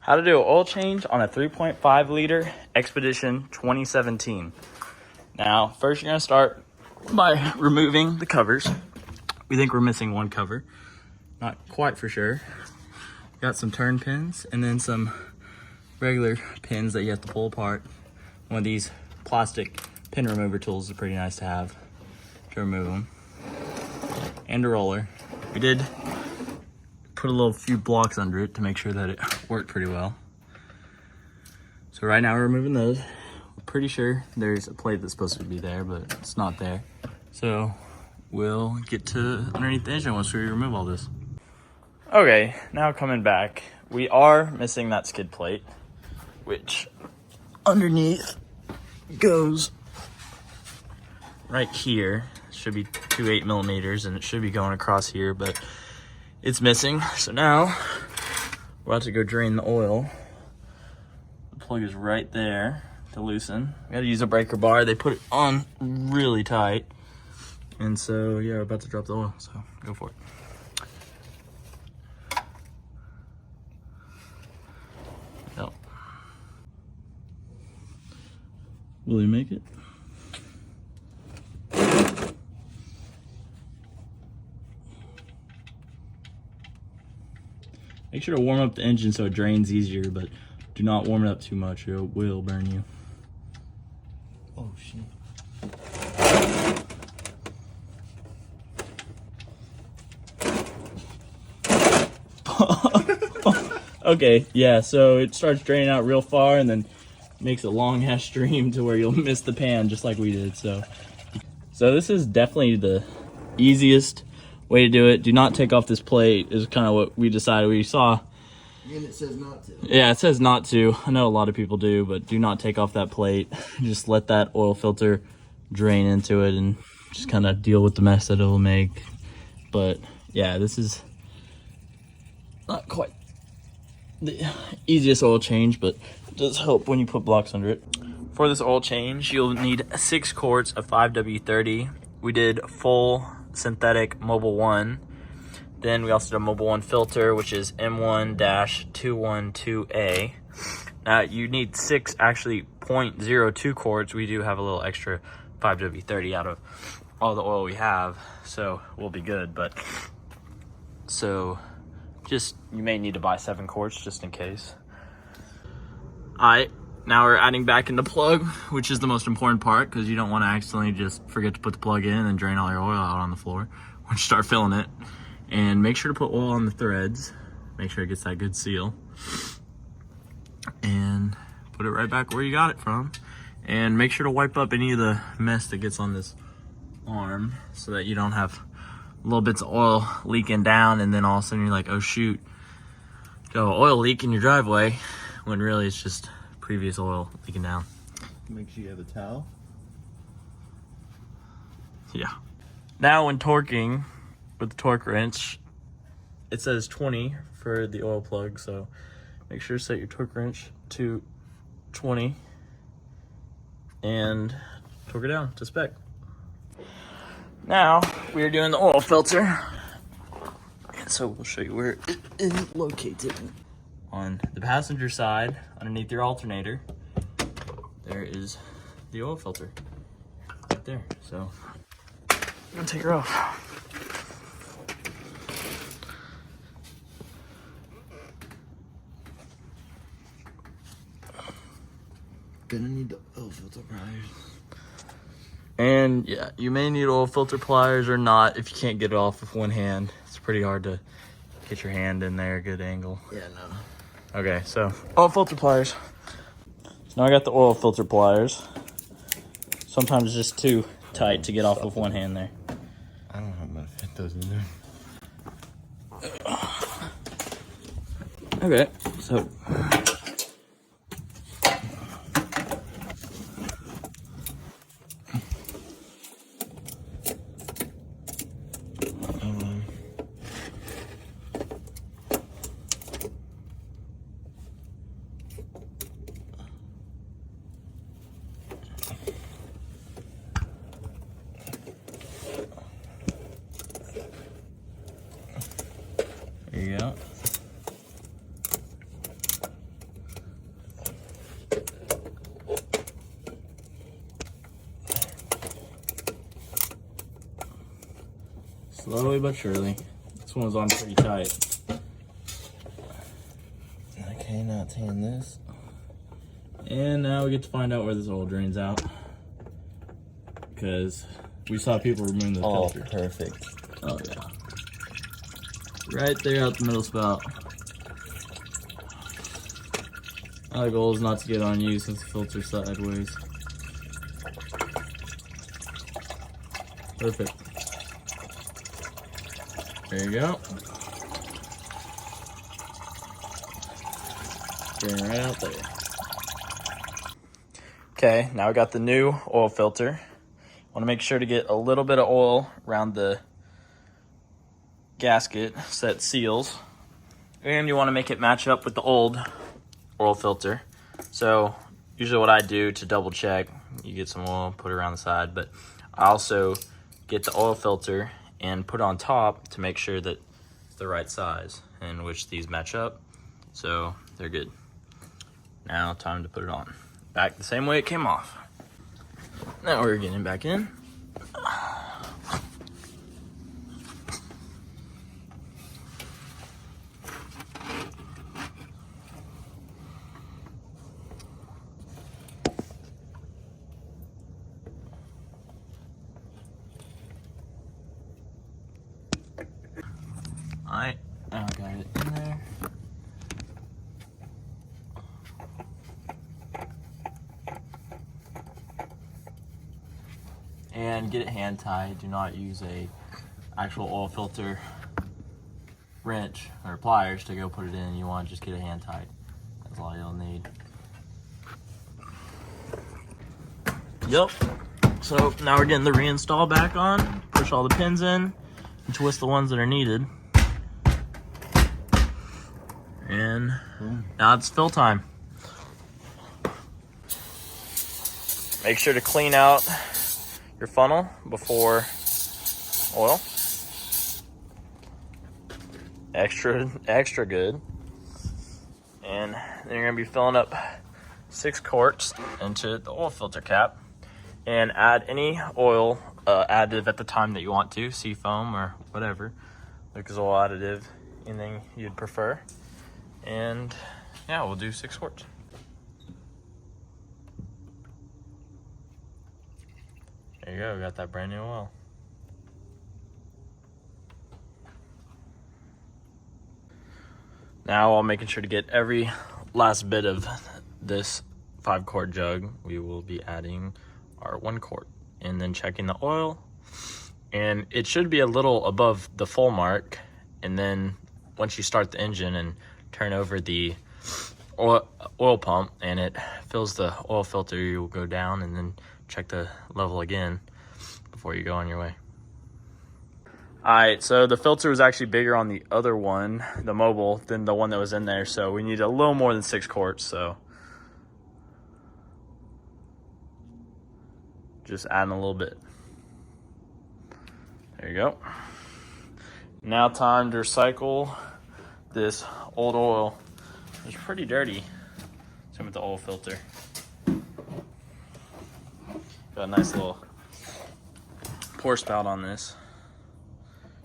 How to do an oil change on a 3.5 liter Expedition 2017. Now, first you're gonna start by removing the covers. We think we're missing one cover. Not quite for sure. Got some turn pins and then some regular pins that you have to pull apart. One of these plastic pin remover tools is pretty nice to have to remove them. And a roller. We did put a few blocks under it to make sure that it worked pretty well. So right now we're removing those. We're pretty sure there's a plate that's supposed to be there, but it's not there. So we'll get to underneath the engine once we remove all this. Okay, now coming back, we are missing that skid plate, which underneath goes right here. It should be 2 8mm and it should be going across here, but it's missing. So now we're about to go drain the oil. The plug is right there to loosen. We gotta use a breaker bar. They put it on really tight. And so yeah, we're about to drop the oil, so go for it. Yep. Will you make it? Make sure to warm up the engine so it drains easier, but do not warm it up too much or it will burn you. Oh shit. Okay, yeah, so it starts draining out real far and then makes a long ass stream to where you'll miss the pan just like we did. So this is definitely the easiest way to do it. Do not take off this plate is kind of what we decided. We saw. And it says not to. Yeah, it says not to. I know a lot of people do, but do not take off that plate. Just let that oil filter drain into it and just kind of deal with the mess that it will make. But yeah, this is not quite the easiest oil change, but it does help when you put blocks under it. For this oil change, you'll need 6 quarts of 5W30. We did full synthetic Mobil 1. Then we also did a Mobil 1 filter, which is M1-212A. Now you need 6 actually 0.02 quarts. We do have a little extra 5W30 out of all the oil we have, so we'll be good. But so just, you may need to buy 7 quarts just in case. Alright, now we're adding back in the plug, which is the most important part because you don't want to accidentally just forget to put the plug in and then drain all your oil out on the floor once you start filling it. And make sure to put oil on the threads. Make sure it gets that good seal. And put it right back where you got it from. And make sure to wipe up any of the mess that gets on this arm so that you don't have little bits of oil leaking down and then all of a sudden you're like, oh shoot, got an oil leak in your driveway, when really it's just previous oil leaking down. Make sure you have a towel. Yeah. Now when torquing with the torque wrench, it says 20 for the oil plug, so make sure to set your torque wrench to 20 and torque it down to spec. Now we are doing the oil filter, and so we'll show you where it is located. On the passenger side, underneath your alternator, there is the oil filter right there. So I'm gonna take her off. Gonna need the oil filter pliers. And yeah, you may need oil filter pliers or not if you can't get it off with one hand. It's pretty hard to get your hand in there, a good angle. Yeah, no. Okay, so oil filter pliers. So now I got the oil filter pliers. Sometimes it's just too tight to get off with one hand there. I don't know how to fit those in there. Okay, so there you go. Slowly but surely. This one was on pretty tight. Okay, not tan this. And now we get to find out where this oil drains out. Because we saw people removing the filter. Perfect. Oh yeah. Right there out the middle spout. My goal is not to get on you since the filter's sideways. Perfect. There you go. Drain right out there. Okay, now we got the new oil filter. Want to make sure to get a little bit of oil around the gasket so that seals. And you want to make it match up with the old oil filter. So usually what I do to double check, you get some oil, put it around the side, but I also get the oil filter and put it on top to make sure that it's the right size in which these match up. So they're good. Now time to put it on. Back the same way it came off. Now we're getting back in. Alright, now I got it in there. And get it hand tied. Do not use a actual oil filter wrench or pliers to go put it in. You want to just get it hand tied. That's all you'll need. Yep. So now we're getting the reinstall back on. Push all the pins in and twist the ones that are needed. And now it's fill time. Make sure to clean out your funnel before oil. Extra good. And then you're gonna be filling up 6 quarts into the oil filter cap, and add any oil additive at the time that you want to, seafoam or whatever, Lucas oil additive, anything you'd prefer. And yeah, we'll do 6 quarts. There you go, we got that brand new oil. Now, while making sure to get every last bit of this 5-quart jug, we will be adding our 1 quart and then checking the oil. And it should be a little above the full mark. And then once you start the engine and turn over the oil pump and it fills the oil filter, you'll go down and then check the level again before you go on your way. All right, so the filter was actually bigger on the other one, the mobile, than the one that was in there. So we need a little more than 6 quarts. So just adding a little bit. There you go. Now time to recycle this old oil. It's pretty dirty. Same with the oil filter. Got a nice little pour spout on this.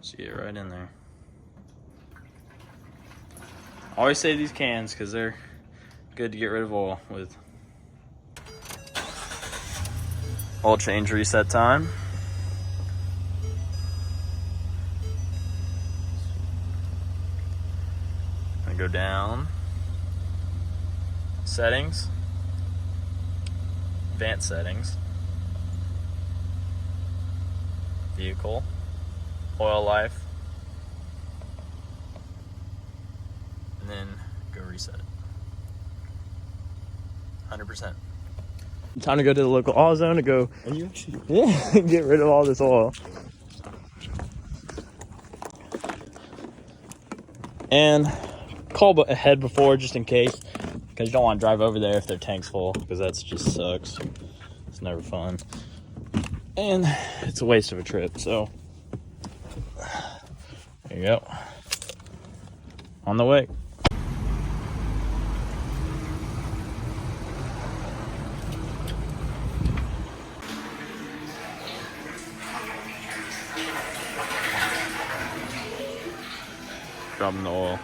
See it right in there. Always save these cans because they're good to get rid of oil with. Oil change reset time. I go down. Settings. Advanced settings. Vehicle. Oil life. And then go reset it. 100%. Time to go to the local oil zone to go get rid of all this oil. And call ahead before just in case, because you don't want to drive over there if their tank's full, because that just sucks. It's never fun. And it's a waste of a trip, so there you go. On the way. dropping the oil.